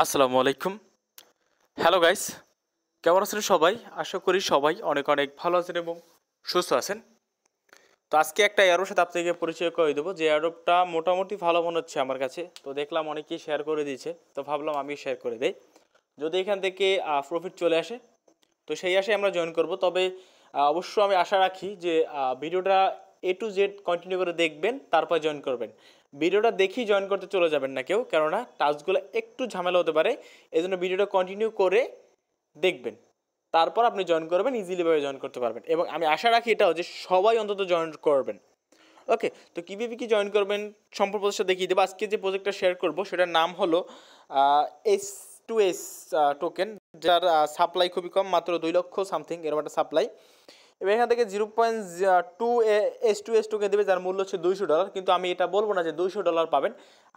আসসালামু আলাইকুম। Hello guys, কেমন আছেন সবাই? আশা করি সবাই অনেক অনেক ভালো আছেন এবং সুস্থ আছেন। তো আজকে একটা এয়ারোর সাথে আপনাকে পরিচয় করে দেবো, যে এয়ারোপটা মোটামুটি ভালো মনে হচ্ছে আমার কাছে। তো দেখলাম অনেকেই শেয়ার করে দিয়েছে, তো ভাবলাম আমি শেয়ার করে দেই। যদি এখান থেকে প্রফিট চলে আসে তো সেই আশায় আমরা জয়েন করব। তবে অবশ্য আমি আশা রাখি যে ভিডিওটা A to Z কন্টিনিউ করে দেখবেন, তারপর জয়েন করবেন। ভিডিওটা দেখেই জয়েন করতে চলে যাবেন না কেউ, কেননা টাস্কগুলো একটু ঝামেলা হতে পারে। এই জন্য ভিডিওটা কন্টিনিউ করে দেখবেন, তারপর আপনি জয়েন করবেন, ইজিলিভাবে জয়েন করতে পারবেন। এবং আমি আশা রাখি এটাও যে সবাই অন্তত জয়েন করবেন। ওকে, তো কীভাবে কি জয়েন করবেন সম্পূর্ণ প্রসেসটা দেখিয়ে দেবো। আজকে যে প্রজেক্টটা শেয়ার করব সেটার নাম হলো H2S টোকেন, যার সাপ্লাই খুবই কম, মাত্র 2 লক্ষ সামথিং এরকম একটা সাপ্লাই। এবং এখান থেকে 0.2 H2S টোকেন দেবে, যার মূল্য হচ্ছে $200। কিন্তু আমি এটা বলবো না যে $200 পাবেন।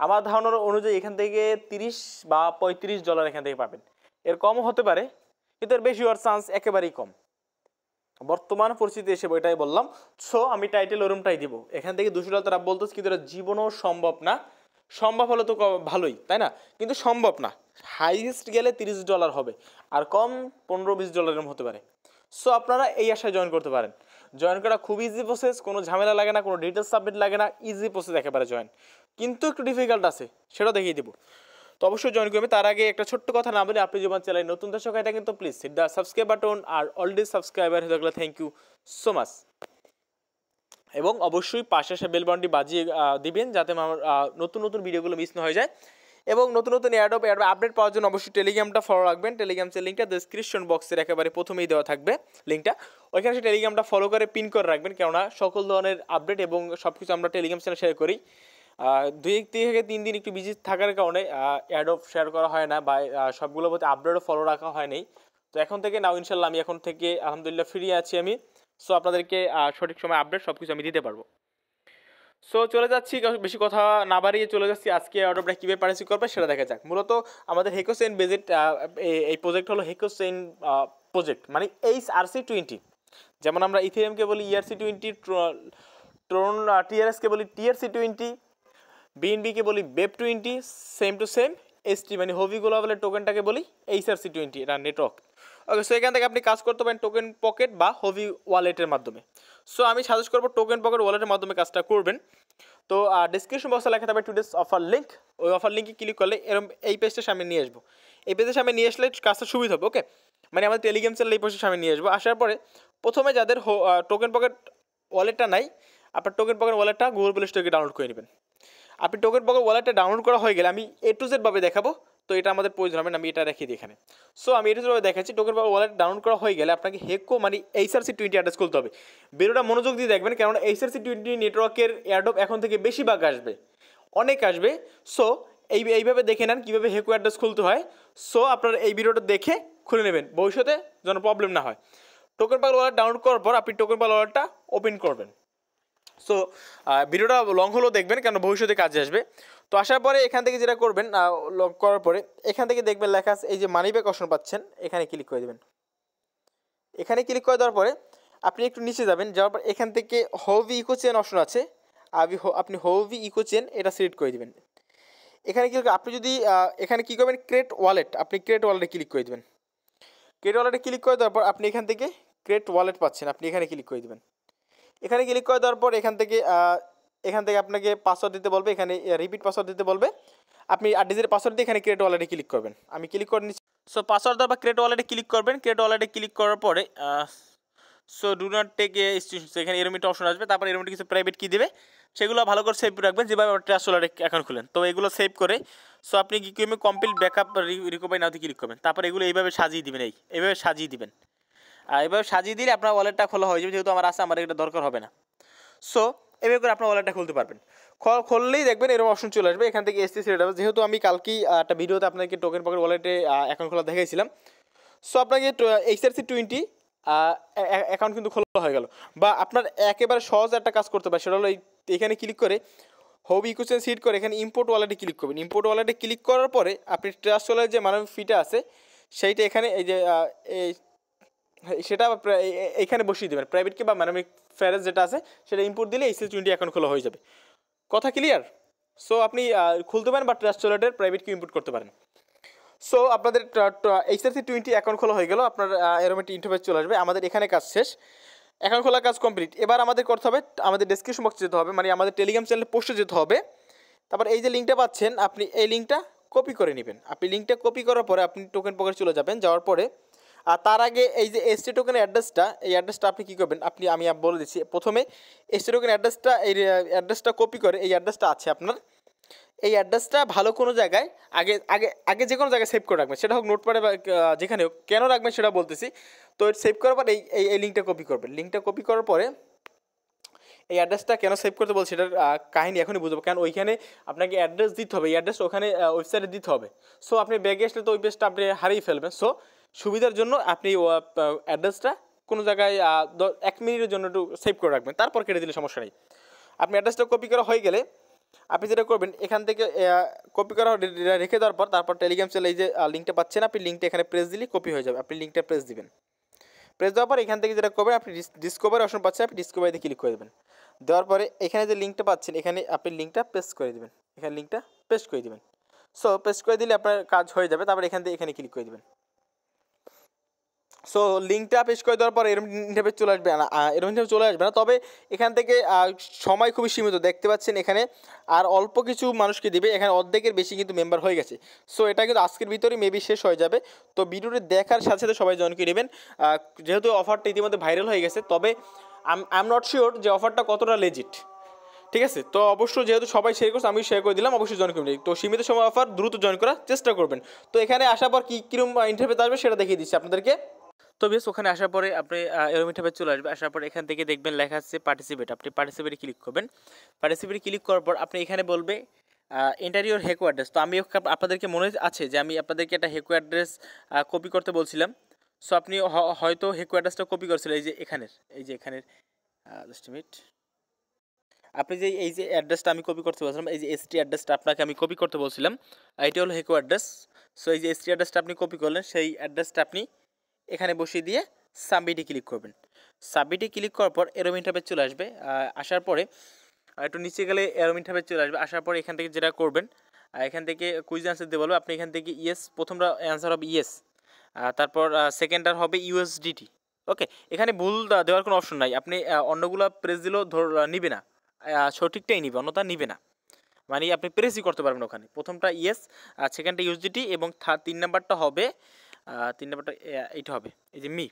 আমার ধারণার অনুযায়ী এখান থেকে 30 বা $35 এখান থেকে পাবেন। এর কমও হতে পারে, কিন্তু এর বেশি হওয়ার চান্স একেবারেই কম বর্তমান পরিস্থিতি এসে, এটাই বললাম। সো আমি টাইটেল ওরমটাই দিব। এখান থেকে $200 তারা বলতেছে, কিন্তু এটা জীবনও সম্ভব না। সম্ভব হলে তো ভালোই, তাই না? কিন্তু সম্ভব না। হাইয়েস্ট গেলে $30 হবে, আর কম $15-20 হতে পারে। সো আপনারা এই আশায় জয়েন করতে পারেন। জয়েন করা খুব ইজি প্রসেস, কোনো ঝামেলা লাগে না, কোনো ডিটেলস সাবমিট লাগে না, ইজি প্রসেস একেবারে জয়েন। কিন্তু একটু ডিফিকাল্ট আছে, সেটাও দেখিয়ে দেবো। তো অবশ্যই জয়েন করবে। তার আগে একটা ছোট্ট কথা না বলে, আপনি যখন চ্যানেলে নতুন দর্শক হয় কিন্তু please hit the subscribe button, আর অলরেডি সাবস্ক্রাইবার হয়ে থাকলে থ্যাংক ইউ সো মাচ। এবং অবশ্যই পাশে আসা বেল বাটনটি বাজিয়ে দিবেন, যাতে আমার নতুন নতুন ভিডিওগুলো মিস না হয়ে যায়। এবং নতুন নতুন এয়ারড্রপ আপডেট পাওয়ার জন্য অবশ্যই টেলিগ্রামটা ফলো রাখবেন। টেলিগ্রামের লিঙ্কটা ডেসক্রিপশন বক্সের একেবারে প্রথমেই দেওয়া থাকবে লিঙ্কটা। ওইখানে সে টেলিগ্রামটা ফলো করে পিন করে রাখবেন, কেননা সকল ধরনের আপডেট এবং সব কিছু আমরা টেলিগ্রাম চ্যানেলে শেয়ার করি। 2 থেকে 3 দিন একটু বিজি থাকার কারণে এয়ারড্রপ শেয়ার করা হয় না, বা সবগুলো প্রতি আপডেটও ফলো রাখা হয়নি। তো এখন থেকে নাও ইনশাল্লাহ আমি এখন থেকে আলহামদুলিল্লাহ ফ্রি আছি আমি। সো আপনাদেরকে সঠিক সময় আপডেট সব কিছু আমি দিতে পারবো। সো চলে যাচ্ছি, বেশি কথা না বাড়িয়ে চলে যাচ্ছি আজকে অর্ডারটা কীভাবে পার্সি করবে সেটা দেখা যাক। মূলত আমাদের হেকোসেন বেজেট, এই প্রজেক্ট হলো হেকোসেন প্রজেক্ট, মানে HRC20। যেমন আমরা ইথেরিয়ামকে বলি ERC20, ট্রন TRS কে বলি TRC20, BNB-কে বলি BEP20, same to same ST মানে হবি গ্লোবালের টোকেনটাকে বলি HRC20, এটা নেটওয়ার্ক। ওকে, সো এখান থেকে আপনি কাজ করতে পারেন টোকেন পকেট বা হবি ওয়ালেটের মাধ্যমে। সো আমি সাজেস্ট করবো টোকেন পকেট ওয়ালেটের মাধ্যমে কাজটা করবেন। তো ডিসক্রিপশন বক্সে লেখা থাকবে টুডেস অফার লিঙ্ক। ওই অফার লিঙ্কে ক্লিক করলে এরকম এই পেজটা সামনে নিয়ে আসবো। এই পেজের সামনে নিয়ে আসলে কাজটা সুবিধা হবে। ওকে, মানে আমাদের টেলিগ্রাম চ্যানেল এই পেজের সামনে নিয়ে আসবো। আসার পরে প্রথমে যাদের টোকেন পকেট ওয়ালেটটা নাই, আপনার টোকেন পকেট ওয়ালেটটা গুগল প্লে স্টোরে ডাউনলোড করে নেবেন। আপনি টোকেন পকেট ওয়ালেটটা ডাউনলোড করা হয়ে গেলে আমি A to Z ভাবে দেখাবো, তো এটা আমাদের প্রয়োজন হবে না, আমি এটা রেখে দিই এখানে। সো আমি A to Z ভাবে দেখাচ্ছি। টোকেন পকেট ওয়ালেট ডাউনলোড করা হয়ে গেলে আপনাকে হেকো মানে HRC20 অ্যাড্রেস খুলতে হবে। ভিডিওটা মনোযোগ দিয়ে দেখবেন, কারণ HRC20 নেটওয়ার্কের এয়ারড্রপ এখন থেকে বেশিরভাগ আসবে, অনেক আসবে। সো এইভাবে দেখে নেন কীভাবে হেকো অ্যাড্রেস খুলতে হয়। সো আপনারা এই ভিডিওটা দেখে খুলে নেবেন, ভবিষ্যতে যেন প্রবলেম না হয়। টোকেন পকেট ওয়ালেট ডাউনলোড করার পর আপনি টোকেন পকেট ওয়ালেটটা ওপেন করবেন। সো ভিডিওটা লং হলেও দেখবেন, কেন ভবিষ্যতে কাজে আসবে। তো আসার পরে এখান থেকে যেটা করবেন, লগ করার পরে এখান থেকে দেখবেন লেখা আছে এই যে মানি ব্যাক অপশন পাচ্ছেন, এখানে ক্লিক করে দেবেন। এখানে ক্লিক করে দেওয়ার পরে আপনি একটু নিচে যাবেন, যাওয়ার পর এখান থেকে হবি ইকো চেন অপশন আছে, আপনি হবি ইকো চেন এটা সিলেক্ট করে দেবেন। এখানে ক্লিক আপনি যদি এখানে কী করবেন, ক্রিয়েট ওয়ালেট, আপনি ক্রিয়েট ওয়ালেটে ক্লিক করে দেবেন। ক্রিয়েট ওয়ালেটে ক্লিক করে দেওয়ার পর আপনি এখান থেকে ক্রিয়েট ওয়ালেট পাচ্ছেন, আপনি এখানে ক্লিক করে দেবেন। এখানে ক্লিক করে দেওয়ার পর এখান থেকে আপনাকে পাসওয়ার্ড দিতে বলবে, এখানে রিপিট পাসওয়ার্ড দিতে বলবে। আপনি 8 ডিজিটের পাসওয়ার্ড দিয়ে এখানে ক্রিয়েট ওয়ালেটে ক্লিক করবেন। আমি ক্লিক করে নিচ্ছি। সো পাসওয়ার্ড দেওয়ার পর ক্রিয়েট ওয়ালেটে ক্লিক করবেন। ক্রিয়েট ওয়ালেটে ক্লিক করার পরে সো ডু নট টেক এখানে এরকম একটা অপশন আসবে। তারপরে এরকম কিছু প্রাইভেট কি দেবে, সেগুলো ভালো করে সেভ রাখবেন, যেভাবে ট্রাস্ট ওয়ালেট অ্যাকাউন্ট খুলেন। তো এগুলো সেভ করে সো আপনি কি করবেন, কমপ্লিট ব্যাকআপ রিকভারি নাওতে ক্লিক করবেন। তারপরে এগুলো এইভাবে সাজিয়ে দিবেন, এইভাবে সাজিয়ে দিবেন। আর এভাবে সাজিয়ে দিলে আপনার ওয়ালেটটা খোলা হয়ে যাবে, যেহেতু আমার আছে, আমার এটা দরকার হবে না। সো এভাবে করে আপনার ওয়ালেটটা খুলতে পারবেন। খুললেই দেখবেন এরকম অপশন চলে আসবে, এখান থেকে এসটি সিলেক্ট হবে। যেহেতু আমি কালকেই একটা ভিডিওতে আপনাকে টোকেন পকেট ওয়ালেটে অ্যাকাউন্ট খোলা দেখাইছিলাম। সো আপনাকে HRC20 অ্যাকাউন্ট কিন্তু খোলা হয়ে গেল। বা আপনার একেবারে সহজ একটা কাজ করতে পারে, সেটা হলো এখানে ক্লিক করে হবি ইকুয়েশন সিলেক্ট করে এখানে ইম্পোর্ট ওয়ালেটে ক্লিক করবেন। ইম্পোর্ট ওয়ালেটে ক্লিক করার পরে আপনি ট্রাস্ট ওয়ালেটের যে মানবিক ফিটা আছে সেইটা এখানে এই যে সেটা এখানে বসিয়ে দেবেন। প্রাইভেট কি বা মানবিক ফ্যারেজ যেটা আছে সেটা ইম্পোর্ট দিলে HRC20 অ্যাকাউন্ট খোলা হয়ে যাবে। কথা ক্লিয়ার? সো আপনি খুলতে পারেন বা ট্রাস্ট ওয়ালেটের প্রাইভেট কি ইম্পোর্ট করতে পারেন। সো আপনাদের HRC20 অ্যাকাউন্ট খোলা হয়ে গেল, আপনার এরকম একটা ইন্টারফেস চলে আসবে। আমাদের এখানে কাজ শেষ, অ্যাকাউন্ট খোলা কাজ কমপ্লিট। এবার আমাদের করতে হবে, আমাদের ডেসক্রিপশন বক্সে যেতে হবে, মানে আমাদের টেলিগ্রাম চ্যানেলে পোস্টে যেতে হবে। তারপর এই যে লিঙ্কটা পাচ্ছেন, আপনি এই লিঙ্কটা কপি করে নেবেন। আপনি লিঙ্কটা কপি করার পরে আপনি টোকেন পকেটে চলে যাবেন। যাওয়ার পরে আর তার আগে এই যে এসটি টোকেনের অ্যাড্রেসটা, এই অ্যাড্রেসটা আপনি কী করবেন, আমি বলে দিচ্ছি। প্রথমে এসটি টোকেন অ্যাড্রেসটা, এই অ্যাড্রেসটা কপি করে, এই অ্যাড্রেসটা আছে আপনার, এই অ্যাড্রেসটা ভালো কোনো জায়গায় আগে আগে আগে যে কোনো জায়গায় সেভ করে রাখবেন, সেটা হোক নোটপ্যাডে বা যেখানে হোক। কেন রাখবেন সেটা বলতেছি। তো সেভ করার পর এই লিঙ্কটা কপি করবেন। লিঙ্কটা কপি করার পরে এই অ্যাড্রেসটা কেন সেভ করতে বলছি সেটার কাহিনি এখনই বুঝবো। কারণ ওইখানে আপনাকে অ্যাড্রেস দিতে হবে, এই অ্যাড্রেসটা ওখানে ওয়েবসাইটে দিতে হবে। সো আপনি ব্যাগে আসলে তো ওই পেজটা আপনি হারিয়ে ফেলবেন। সো সুবিধার জন্য আপনি অ্যাড্রেসটা কোনো জায়গায় 1 মিনিটের জন্য একটু সেভ করে রাখবেন, তারপর কেটে দিলে সমস্যা নেই। আপনি অ্যাড্রেসটা কপি করা হয়ে গেলে আপনি যেটা করবেন, এখান থেকে কপি করা রেখে দেওয়ার পর তারপর টেলিগ্রাম চ্যানেলে এই যে লিঙ্কটা পাচ্ছেন, আপনি লিঙ্কটা এখানে প্রেস দিলে কপি হয়ে যাবে। আপনি লিঙ্কটা প্রেস দিবেন। প্রেস দেওয়ার পর এখান থেকে যেটা করবেন, আপনি ডিসকভারি অপশন পাচ্ছেন, আপনি ডিসকভারিতে ক্লিক করে দেবেন। দেওয়ার পরে এখানে যে লিঙ্কটা পাচ্ছেন, এখানে আপনি লিঙ্কটা পেস্ট করে দেবেন। এখানে লিঙ্কটা পেস্ট করে দেবেন। সো পেস্ট করে দিলে আপনার কাজ হয়ে যাবে। তারপর এখান থেকে এখানে ক্লিক করে দেবেন। সো লিঙ্কটা পেস্ট করে দেওয়ার পর এরকম ইন্টারফেস চলে আসবে না, এরকম ইন্টারফেস চলে আসবে না। তবে এখান থেকে সময় খুবই সীমিত, দেখতে পাচ্ছেন এখানে আর অল্প কিছু মানুষকে দিবে। এখানে অর্ধেকের বেশি কিন্তু মেম্বার হয়ে গেছে। সো এটা কিন্তু আজকের ভিতরে মেবি শেষ হয়ে যাবে। তো ভিডিওটি দেখার সাথে সাথে সবাই জয়েন করে নেবেন। যেহেতু অফারটা ইতিমধ্যে ভাইরাল হয়ে গেছে, তবে আই এম নট শিওর যে অফারটা কতটা লেজিট। ঠিক আছে, তো অবশ্যই যেহেতু সবাই শেয়ার করছে, আমি শেয়ার করে দিলাম, অবশ্যই জয়েন করবেন। তো সীমিত সময় অফার, দ্রুত জয়েন করার চেষ্টা করবেন। তো এখানে আসার পর কীরকম ইন্টারফেস আসবে সেটা দেখিয়ে দিচ্ছি আপনাদেরকে। তো বেশ, ওখানে আসার পরে আপনি এরকম ইন্টারফেস চলে আসবে। আসার পর এখান থেকে দেখবেন লেখা আছে পার্টিসিপেট। আপনি পার্টিসিপেটে ক্লিক করবেন। পার্টিসিপেটে ক্লিক করার পর আপনি এখানে বলবে এন্টার ইউর হেকো অ্যাড্রেস। তো আমি আপনাদেরকে মনে আছে যে আমি আপনাদেরকে একটা হেকো অ্যাড্রেস কপি করতে বলছিলাম। সো আপনি হয়তো হেকো অ্যাড্রেসটা কপি করছিলেন, এই যে এখানের জাস্ট মিনিট। আপনি যে এই যে অ্যাড্রেসটা আমি কপি করতে বলছিলাম, এই যে এসটি অ্যাড্রেসটা আপনাকে আমি কপি করতে বলছিলাম, এটি হলো হেকো অ্যাড্রেস। সো এই যে এসটি অ্যাড্রেসটা আপনি কপি করলেন, সেই অ্যাড্রেসটা আপনি এখানে বসিয়ে দিয়ে সাবমিটে ক্লিক করবেন। সাবমিটে ক্লিক করার পর এরকম ইন্টারফেস চলে আসবে। আসার পরে একটু নিচে গেলে এরকম ইন্টারফেস চলে আসবে। আসার পরে এখান থেকে যেটা করবেন, এখান থেকে কুইজ অ্যান্সার দিয়ে বলবো। আপনি এখান থেকে ইয়েস, প্রথমটা অ্যান্সার হবে ইয়েস, তারপর সেকেন্ডটার হবে ইউএসডিটি। ওকে, এখানে ভুল দেওয়ার কোনো অপশন নাই। আপনি অন্যগুলো প্রেস দিলেও নিবে না, সঠিকটাই নিবে, অন্যটা নিবে না। মানে আপনি প্রেসই করতে পারবেন ওখানে। প্রথমটা ইয়েস, সেকেন্ডটা ইউএসডিটি, এবং 3 নাম্বারটা হবে এইটা হবে এই যে মি।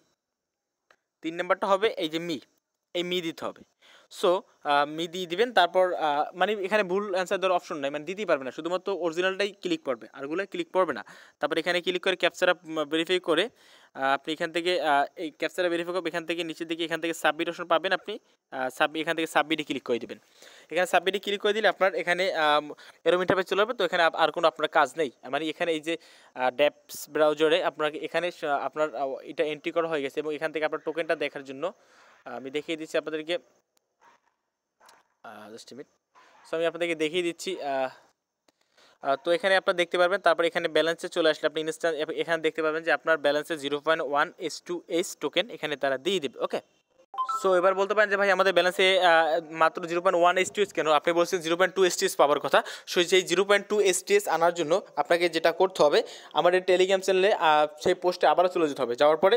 3 নাম্বারটা হবে এই যে মি, এই মি দিতে হবে। সো মি দিয়ে দিবেন। তারপর মানে এখানে ভুল অ্যান্সার দেওয়ার অপশন নাই, মানে দিতেই পারবে না, শুধুমাত্র অরিজিনালটাই ক্লিক করবে, আরগুলো ক্লিক করবে না। তারপর এখানে ক্লিক করে ক্যাপচারা ভেরিফাই করে আপনি এখান থেকে এই ক্যাপচারা ভেরিফাই করবে। এখান থেকে নিচের দিকে এখান থেকে সাবমিট অপশন পাবেন। আপনি এখান থেকে সাবমিটে ক্লিক করে দেবেন। এখানে সাবমিটে ক্লিক করে দিলে আপনার এখানে এরকম ইন্টারফেস চলে যাবে। তো এখানে আর কোনো আপনার কাজ নেই, মানে এখানে এই যে ড্যাপস ব্রাউজারে আপনাকে এখানে আপনার এটা এন্ট্রি করা হয়ে গেছে, এবং এখান থেকে আপনার টোকেনটা দেখার জন্য আমি দেখিয়ে দিচ্ছি আপনাদেরকে। Just minute. সো আমি আপনাদেরকে দেখিয়ে দিচ্ছি। তো এখানে আপনারা দেখতে পারবেন। তারপর এখানে ব্যালেন্সে চলে আসলে আপনি ইনস্ট্যান্ট এখানে দেখতে পাবেন যে আপনার ব্যালেন্সে 0.1 H2S টোকেন এখানে তারা দিয়ে দেবে। ওকে, সো এবার বলতে পারেন যে ভাই আমাদের ব্যালেন্সে মাত্র 0.1 H2S কেন? আপনি বলছেন 0.2 H2S পাওয়ার কথা। সো সেই 0.2 H2S আনার জন্য আপনাকে যেটা করতে হবে, আমাদের টেলিগ্রাম চ্যানেলে সেই পোস্টে আবারও চলে যেতে হবে। যাওয়ার পরে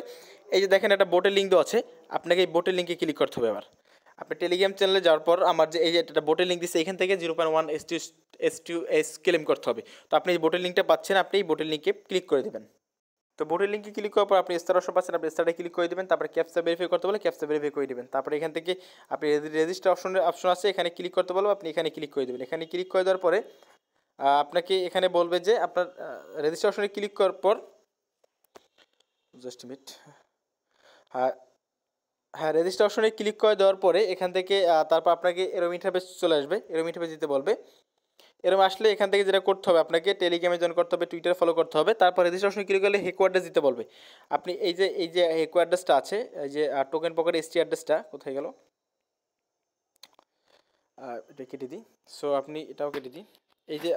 এই যে দেখেন একটা বোটের লিঙ্ক দেওয়া আছে, আপনাকে এই বোটের লিঙ্কে ক্লিক করতে হবে। এবার আপনি টেলিগ্রাম চ্যানেলে যাওয়ার পর আমার যে এই যে একটা বোটের লিঙ্ক দিচ্ছে, এখান থেকে 0.1 H2S ক্লেম করতে হবে। তো আপনি এই বোটের লিঙ্কটা পাচ্ছেন, আপনি এই বোটের লিঙ্কে ক্লিক করে দেবেন। তো বোটের লিঙ্কে ক্লিক করার পর আপনি স্টার অপশন পাচ্ছেন, আপনি স্টারে ক্লিক করে দেবেন। তারপরে ক্যাপচা ভেরিফাই করতে বলে ক্যাপচা ভেরিফাই করে দেবেন। তারপরে এখান থেকে আপনি রেজিস্টার অপশন আছে, এখানে ক্লিক করতে বলবো, আপনি এখানে ক্লিক করে দেবেন। এখানে ক্লিক করে দেওয়ার পরে আপনাকে এখানে বলবে যে আপনার রেজিস্টার অপশনে ক্লিক করার পর জাস্ট মিনিট। হ্যাঁ, রেজিস্টার অপশনে ক্লিক করে দেওয়ার পরে এখান থেকে তারপর আপনাকে এরকম ইন্টারফেস চলে আসবে। এরকম ইন্টারফেস দিতে বলবে। এরকম আসলে এখান থেকে যেটা করতে হবে, আপনাকে টেলিগ্রামে জয়েন করতে হবে, টুইটার ফলো করতে হবে। তারপর রেজিস্ট্রেশন ক্লিক করলে হেকো অ্যাড্রেস দিতে বলবে। আপনি এই যে হেকো অ্যাড্রেসটা আছে, এই যে টোকেন পকেট এসটি অ্যাড্রেসটা কোথায় গেল, এটা কেটে দিই। সো আপনি এটাও কেটে দিই। এই যে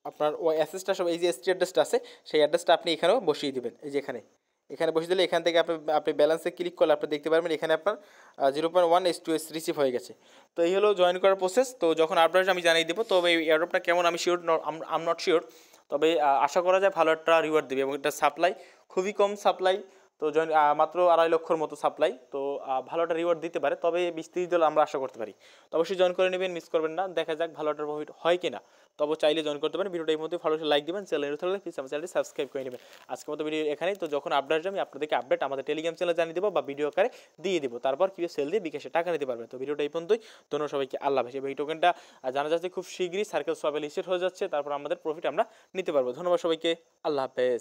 আপনার ও অ্যাসেসটা সব এই যে এসটি অ্যাড্রেসটা আছে, সেই অ্যাড্রেসটা আপনি এখানেও বসিয়ে দেবেন। এই যে এখানে এখানে বসে দিলে এখান থেকে আপনি ব্যালেন্সে ক্লিক করলে আপনি দেখতে পারবেন এখানে আপনার 0.1 H2S রিসিভ হয়ে গেছে। তো এই হলো জয়েন করার প্রসেস। তো যখন আপডেট আমি জানিয়ে দেবো, তবে এই এয়ারড্রপটা কেমন আমি শিওর, আম নট শিওর, তবে আশা করা যায় ভালো একটা রিওয়ার্ড দেবে এবং এটা সাপ্লাই খুবই কম সাপ্লাই। তো জয়েন মাত্র 2.5 লক্ষর মতো সাপ্লাই। তো ভালো একটা রিওয়ার্ড দিতে পারে, তবে 20-30 ডলার আমরা আশা করতে পারি। তো অবশ্যই জয়েন করে নেবেন, মিস করবেন না। দেখা যাক ভালো একটা প্রফিট হয় কিনা। তবে চাইলে জয়েন করতে পারেন। ভিডিওটা এই মধ্যে ভালো লাইক দিবেন, চ্যানেল থাকলে প্লিজ আমার চ্যানেলটি সাবস্ক্রাইব করে নেবেন। আজকের মতো ভিডিও এখানেই। তো যখন আপডেট আমি আপনাদেরকে আপডেট আমাদের টেলিগ্রাম চ্যানেলে জানিয়ে দেবো বা ভিডিও আকারে দিয়ে দেবো, তারপর কীভাবে সেল দিয়ে বিকাশে টাকা নিতে পারবেন। তো ভিডিওটা এই পর্যন্তই। ধন্যবাদ সবাইকে। আল্লাহ হাফেজ। এই টোকেনটা জানা যাচ্ছে খুব শীঘ্রই সার্কেল সোয়াবে লিস্টেড হয়ে যাচ্ছে, তারপর আমাদের প্রফিট আমরা নিতে পারবো। ধন্যবাদ সবাইকে। আল্লাহ হাফেজ।